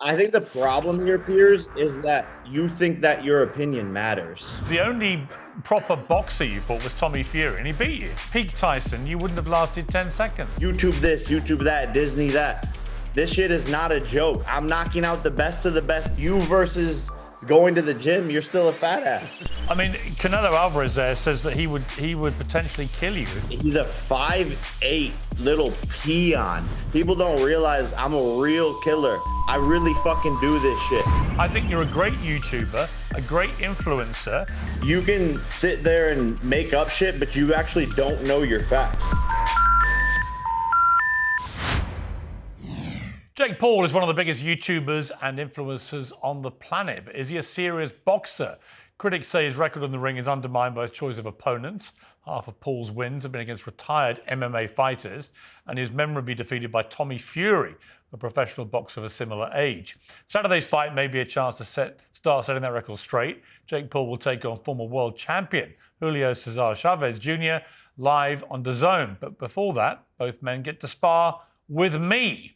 I think the problem here, Piers, is that you think that your opinion matters. The only proper boxer you fought was Tommy Fury, and he beat you. Peak Tyson, you wouldn't have lasted 10 seconds. YouTube this, YouTube that, Disney that. This shit is not a joke. I'm knocking out the best of the best. You versus going to the gym, you're still a fat ass. I mean, Canelo Alvarez there says that he would potentially kill you. He's a 5'8" little peon. People don't realize I'm a real killer. I really fucking do this shit. I think you're a great YouTuber, a great influencer. You can sit there and make up shit, but you actually don't know your facts. Jake Paul is one of the biggest YouTubers and influencers on the planet, but is he a serious boxer? Critics say his record in the ring is undermined by his choice of opponents. Half of Paul's wins have been against retired MMA fighters, and he was memorably defeated by Tommy Fury, a professional boxer of a similar age. Saturday's fight may be a chance to start setting that record straight. Jake Paul will take on former world champion Julio Cesar Chavez Jr. live on DAZN. But before that, both men get to spar with me.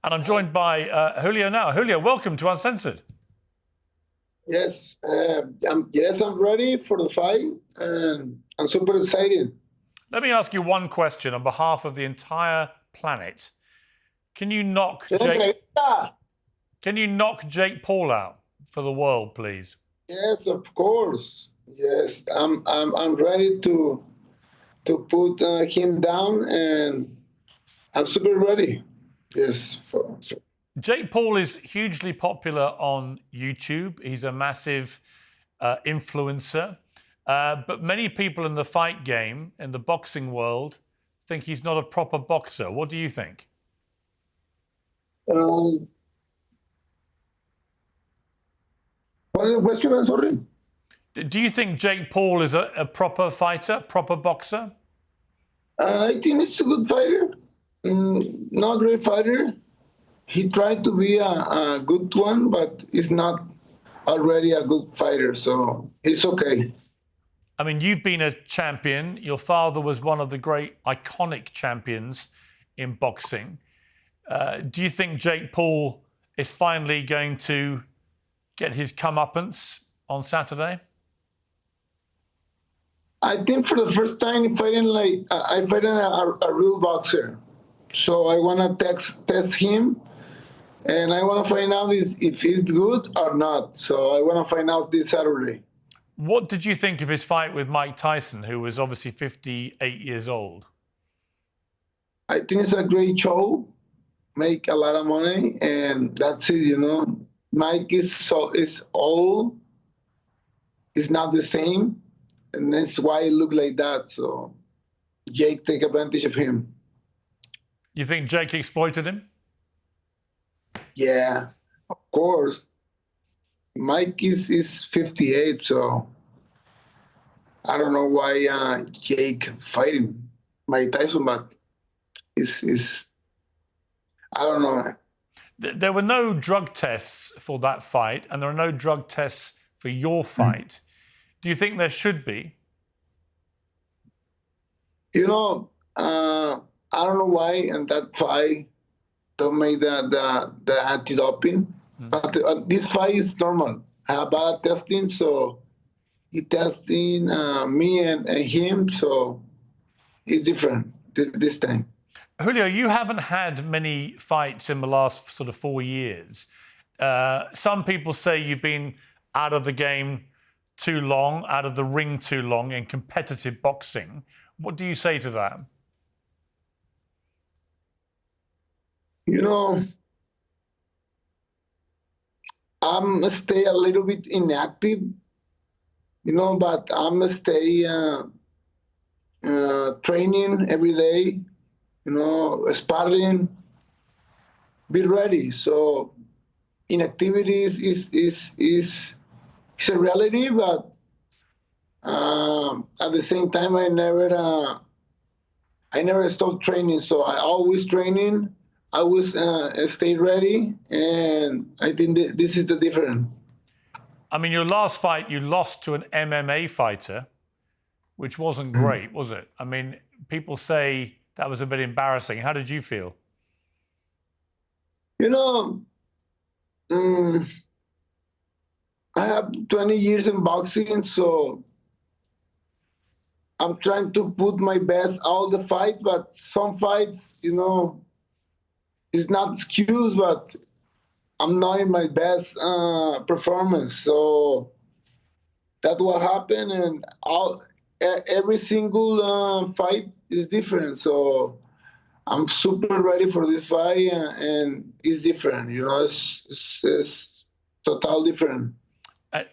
And I'm joined by Julio now. Julio, welcome to Uncensored. Yes, I'm ready for the fight, and I'm super excited. Let me ask you one question on behalf of the entire planet. Can you knock Jake Paul out for the world, please? Yes, of course. Yes, I'm ready to put him down, and I'm super ready. Yes. Jake Paul is hugely popular on YouTube. He's a massive influencer. But many people in the fight game, in the boxing world, think he's not a proper boxer. What do you think? What is the question? I'm sorry. Do you think Jake Paul is a proper fighter, proper boxer? I think he's a good fighter. Not a great fighter. He tried to be a good one, but he's not already a good fighter, so it's okay. I mean, you've been a champion. Your father was one of the great iconic champions in boxing. Do you think Jake Paul is finally going to get his comeuppance on Saturday? I think for the first time, I fight a real boxer. So I want to test him, and I want to find out if he's good or not. So I want to find out this Saturday. What did you think of his fight with Mike Tyson, who was obviously 58 years old? I think it's a great show, make a lot of money, and that's it, Mike is old, it's not the same, and that's why it look like that. So Jake take advantage of him. You think Jake exploited him? Yeah, of course. Mike is 58, so I don't know why Jake fighting Mike Tyson, but is I don't know. There were no drug tests for that fight, and there are no drug tests for your fight. Do you think there should be? I don't know why in that fight don't make the anti-doping. But this fight is normal. I have bad testing, so he testing me and him, so it's different this time. Julio, you haven't had many fights in the last sort of 4 years. Some people say you've been out of the game too long, out of the ring too long in competitive boxing. What do you say to that? I'm stay a little bit inactive, but I'm stay training every day, sparring, be ready. So inactivity is a reality, but at the same time, I never stop training. So I always training. I always stay ready, and I think this is the difference. I mean, your last fight, you lost to an MMA fighter, which wasn't great, was it? I mean, people say that was a bit embarrassing. How did you feel? Mm, I have 20 years in boxing, so I'm trying to put my best all the fights, but some fights, it's not excuse, but I'm not in my best performance. So that's what happened, and every single fight is different. So I'm super ready for this fight, and it's different. It's total different.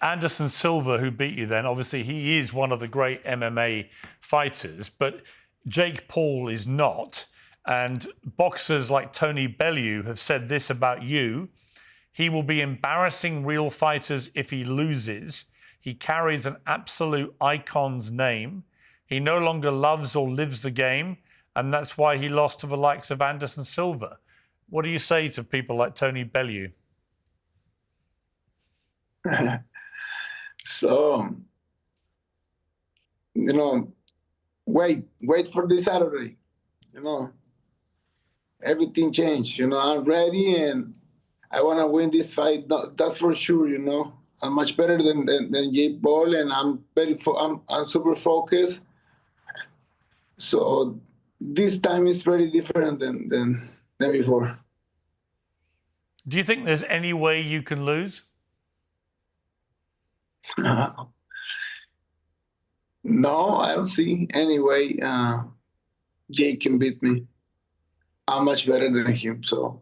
Anderson Silva, who beat you then, obviously he is one of the great MMA fighters, but Jake Paul is not. And boxers like Tony Bellew have said this about you: he will be embarrassing real fighters if he loses. He carries an absolute icon's name. He no longer loves or lives the game, and that's why he lost to the likes of Anderson Silva. What do you say to people like Tony Bellew? So, wait for this Saturday. Everything changed. I'm ready, and I want to win this fight. That's for sure. I'm much better than Jake Paul, and I'm super focused. So this time is very different than before. Do you think there's any way you can lose? No, I don't see any way Jake can beat me. I'm much better than him. So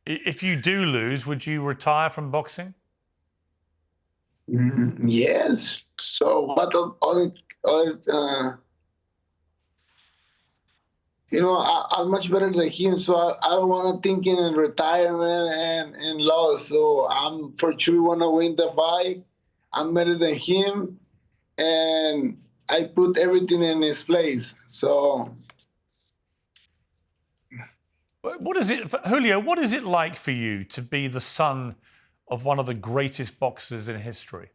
if you do lose, would you retire from boxing? Yes. So what I'm much better than him, so I don't want to think in retirement and loss. So I'm for sure want to win the fight. I'm better than him, and I put everything in its place. So, what is it, Julio? What is it like for you to be the son of one of the greatest boxers in history?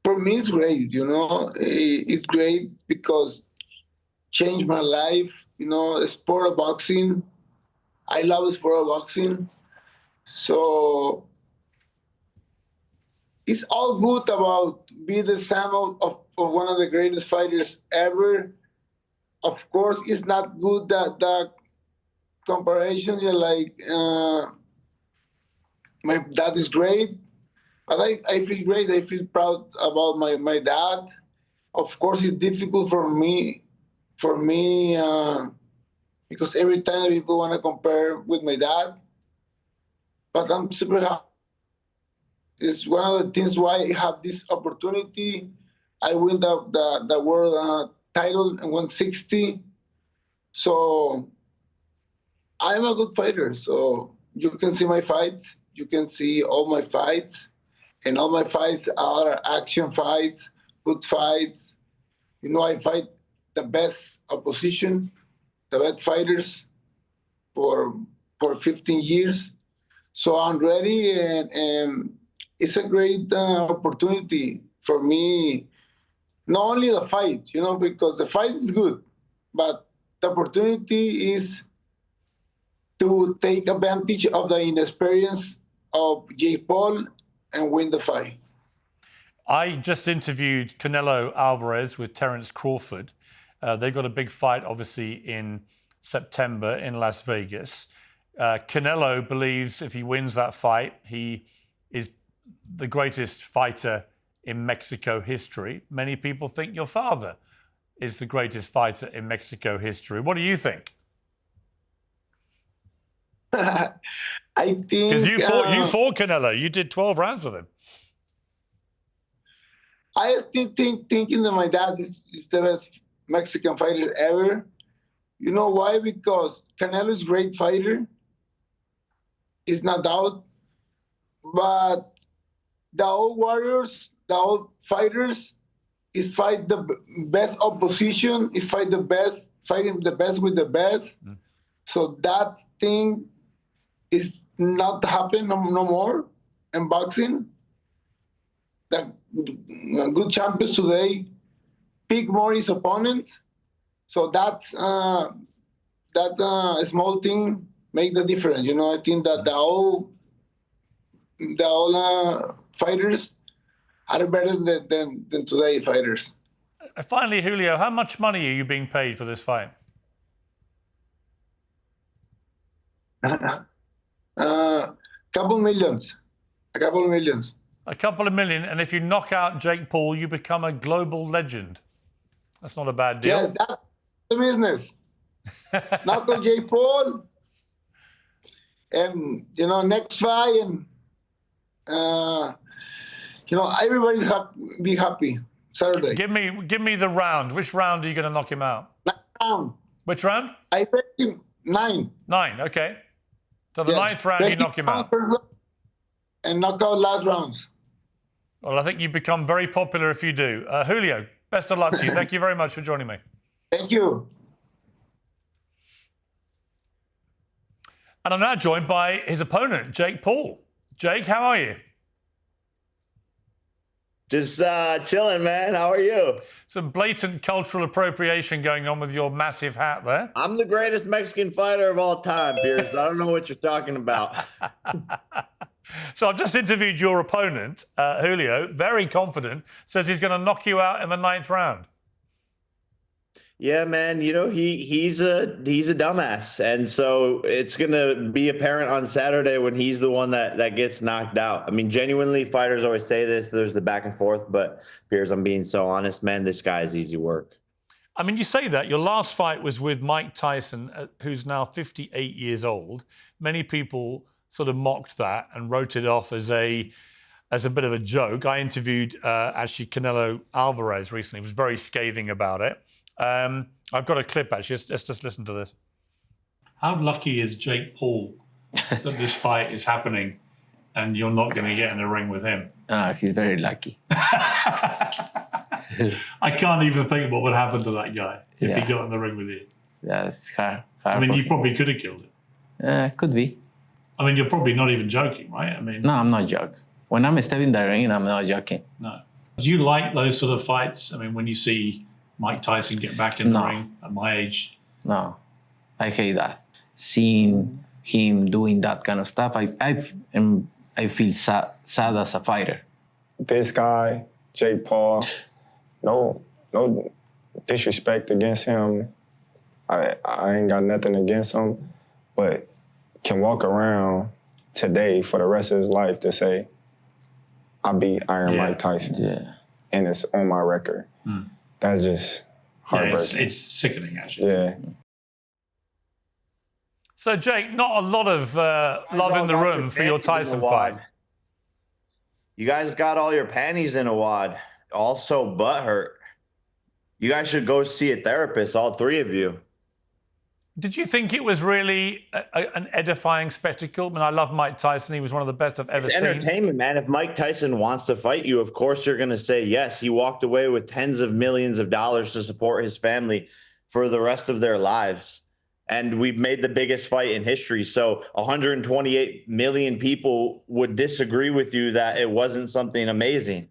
For me, it's great. It's great because changed my life. The sport of boxing. I love the sport of boxing. So it's all good about being the son of one of the greatest fighters ever. Of course, it's not good that comparison. My dad is great, but I feel great. I feel proud about my dad. Of course, it's difficult for me because every time people want to compare with my dad, but I'm super happy. It's one of the things why I have this opportunity. I win the world title in 160. So I'm a good fighter. So you can see my fights. You can see all my fights. And all my fights are action fights, good fights. I fight the best opposition, the best fighters for 15 years. So I'm ready, and it's a great opportunity for me. Not only the fight, because the fight is good, but the opportunity is to take advantage of the inexperience of Jake Paul and win the fight. I just interviewed Canelo Alvarez with Terence Crawford. They've got a big fight, obviously, in September in Las Vegas. Canelo believes if he wins that fight, he is the greatest fighter in Mexico history. Many people think your father is the greatest fighter in Mexico history. What do you think? I think because you fought Canelo. You did 12 rounds with him. I still thinking that my dad is the best Mexican fighter ever. You know why? Because Canelo is a great fighter. It's not doubt. But the old warriors, the old fighters, is fight the best opposition, is fighting the best with the best. So that thing is not happen no more in boxing. The good champions today pick more his opponents. So that's that small thing make the difference. You know, I think that the all fighters are better than today's fighters. Finally, Julio, how much money are you being paid for this fight? Couple millions. A couple of millions. A couple of million, and if you knock out Jake Paul, you become a global legend. That's not a bad deal. Yeah, that's the business. Knock out Jake Paul, and you know, next fight, and you know, everybody's be happy. Saturday. Give me the round. Which round are you going to knock him out? 9th round. Which round? I bet him 9. 9. Okay. So the 9th round, you knock him out. And knock out last rounds. Well, I think you become very popular if you do. Julio, best of luck to you. Thank you very much for joining me. Thank you. And I'm now joined by his opponent, Jake Paul. Jake, how are you? Just chilling, man. How are you? Some blatant cultural appropriation going on with your massive hat there. I'm the greatest Mexican fighter of all time, Piers. I don't know what you're talking about. So I've just interviewed your opponent, Julio, very confident, says he's going to knock you out in the 9th round. Yeah, man. You know, he's a dumbass, and so it's gonna be apparent on Saturday when he's the one that gets knocked out. I mean, genuinely, fighters always say this. There's the back and forth, but Piers, I'm being so honest, man. This guy is easy work. I mean, you say that. Your last fight was with Mike Tyson, who's now 58 years old. Many people sort of mocked that and wrote it off as a bit of a joke. I interviewed actually Canelo Alvarez recently. He was very scathing about it. I've got a clip, actually. Let's just listen to this. How lucky is Jake Paul that this fight is happening and you're not going to get in the ring with him? He's very lucky. I can't even think what would happen to that guy if he got in the ring with you. Yeah, it's hard I mean, you him. probably could have killed him. Could be. I mean, you're probably not even joking, right? I mean, No, I'm not joking. When I'm stepping in the ring, I'm not joking. no. Do you like those sort of fights? I mean, when you see Mike Tyson get back in the No. ring at my age? No, I hate that. Seeing him doing that kind of stuff, I feel sad as a fighter. This guy, Jake Paul, no disrespect against him. I ain't got nothing against him, but can walk around today for the rest of his life to say, I beat Iron Mike Tyson. Yeah. And it's on my record. That's just heartbreaking. It's sickening, actually. Yeah. So, Jake, not a lot of love in the room for your Tyson fight. You guys got all your panties in a wad. Also butthurt. You guys should go see a therapist, all 3 of you. Did you think it was really an edifying spectacle? I mean, I love Mike Tyson. He was one of the best I've ever It's seen. entertainment, man. If Mike Tyson wants to fight you, of course you're going to say yes. He walked away with tens of millions of dollars to support his family for the rest of their lives. And we've made the biggest fight in history. So 128 million people would disagree with you that it wasn't something amazing.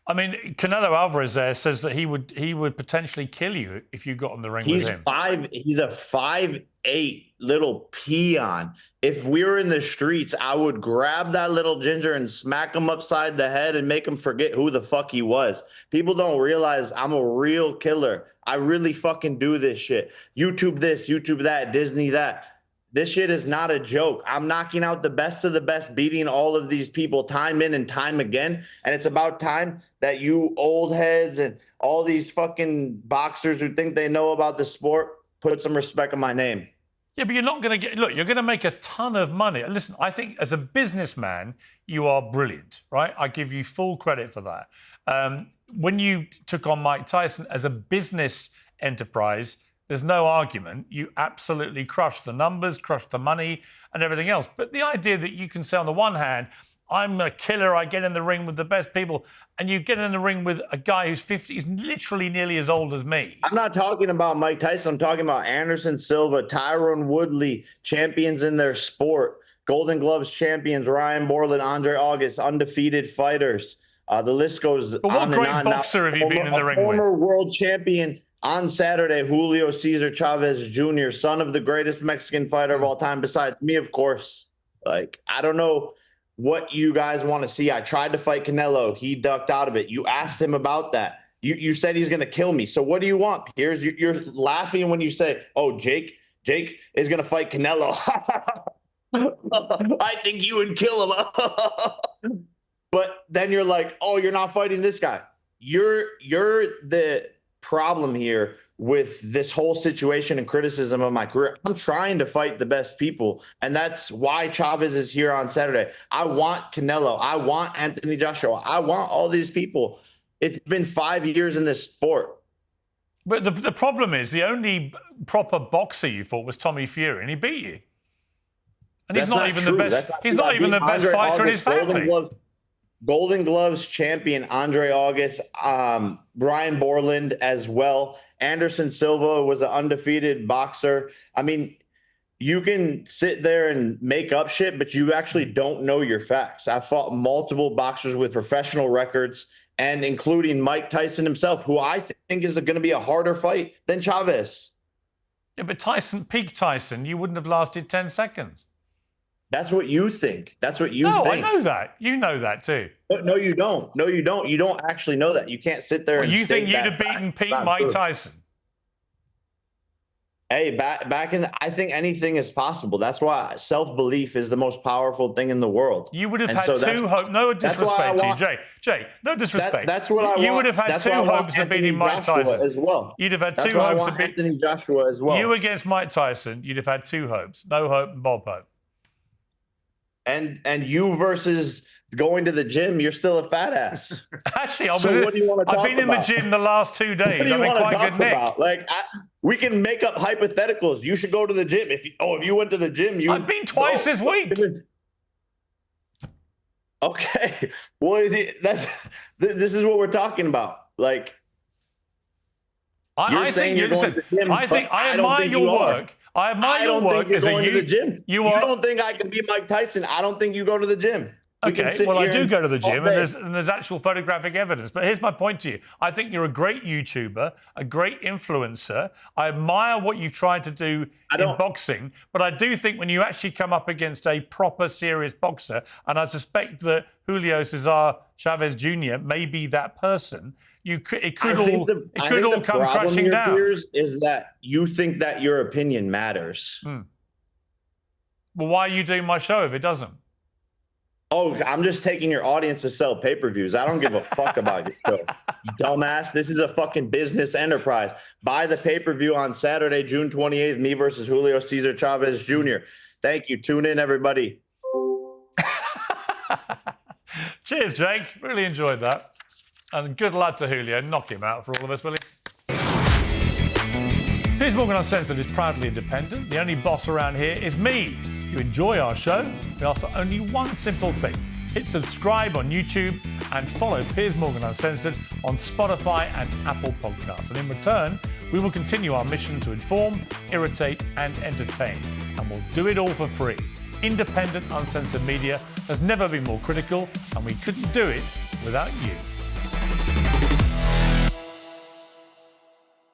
I mean, Canelo Alvarez there says that he would potentially kill you if you got in the ring with him. He's a 5'8" little peon. If we were in the streets, I would grab that little ginger and smack him upside the head and make him forget who the fuck he was. People don't realize I'm a real killer. I really fucking do this shit. YouTube this, YouTube that, Disney that. This shit is not a joke. I'm knocking out the best of the best, beating all of these people time in and time again. And it's about time that you old heads and all these fucking boxers who think they know about the sport put some respect on my name. Yeah, but you're not going to get... Look, you're going to make a ton of money. Listen, I think as a businessman, you are brilliant, right? I give you full credit for that. When you took on Mike Tyson as a business enterprise, there's no argument. You absolutely crushed the numbers, crushed the money and everything else. But the idea that you can say on the one hand, I'm a killer, I get in the ring with the best people, and you get in the ring with a guy who's 50, he's literally nearly as old as me. I'm not talking about Mike Tyson. I'm talking about Anderson Silva, Tyron Woodley, champions in their sport, Golden Gloves champions, Ryan Borland, Andre August, undefeated fighters. The list goes on and on. But what great boxer have you been in the ring with? Former world champion On Saturday, Julio Cesar Chavez Jr., son of the greatest Mexican fighter of all time, besides me, of course. Like, I don't know what you guys want to see. I tried to fight Canelo. He ducked out of it. You asked him about that. You said he's going to kill me. So what do you want, Piers? You're laughing when you say, oh, Jake is going to fight Canelo. I think you would kill him. But then you're like, oh, you're not fighting this guy. You're the problem here with this whole situation and criticism of my career. I'm trying to fight the best people, and that's why Chavez is here on Saturday. I want Canelo. I want Anthony Joshua. I want all these people. It's been 5 years in this sport. But the problem is the only proper boxer you fought was Tommy Fury, and he beat you. And he's not even the best. He's not even the best fighter in his family. Golden Gloves champion Andre August, Brian Borland as well. Anderson Silva was an undefeated boxer. I mean, you can sit there and make up shit, but you actually don't know your facts. I fought multiple boxers with professional records, and including Mike Tyson himself, who I think is going to be a harder fight than Chavez. Yeah, but peak Tyson, you wouldn't have lasted 10 seconds. That's what you think. That's what you think. No, I know that. You know that too. No, you don't. No, you don't. You don't actually know that. You can't sit there and you think you'd that have beaten fact. Mike Tyson? Hey, back in I think anything is possible. That's why self-belief is the most powerful thing in the world. You would have had two hopes. No disrespect to you, Jay. No disrespect. That's what I want. You would have had two hopes of beating Mike Tyson as well. You'd have had two hopes of beating Anthony Joshua as well. You against Mike Tyson, you'd have had two hopes. No hope and Bob Hope. And you versus going to the gym, you're still a fat ass. Actually, what do you want to I've been in the gym the last 2 days. I'm in quite good nick. Like, we can make up hypotheticals. You should go to the gym. If you went to the gym, I've been twice this week. Okay. Well, this is what we're talking about. Like, I think I admire your work. I admire your work as a gym. You don't think I can be Mike Tyson? I don't think you go to the gym. Okay, well, I do go to the gym, and there's actual photographic evidence. But here's my point to you. I think you're a great YouTuber, a great influencer. I admire what you tried to do in boxing, but I do think when you actually come up against a proper, serious boxer, and I suspect that Julio Cesar Chavez Jr. may be that person, it could all come crashing down. Piers, is that you think that your opinion matters? Well, why are you doing my show if it doesn't? Oh, I'm just taking your audience to sell pay-per-views. I don't give a fuck about your show, you dumbass. This is a fucking business enterprise. Buy the pay-per-view on Saturday, June 28th, me versus Julio Cesar Chavez Jr. Thank you. Tune in, everybody. Cheers, Jake. Really enjoyed that. And good luck to Julio. Knock him out for all of us, will you? Piers Morgan Uncensored is proudly independent. The only boss around here is me. If you enjoy our show, we ask for only one simple thing. Hit subscribe on YouTube and follow Piers Morgan Uncensored on Spotify and Apple Podcasts. And in return, we will continue our mission to inform, irritate and entertain. And we'll do it all for free. Independent, uncensored media has never been more critical, and we couldn't do it without you.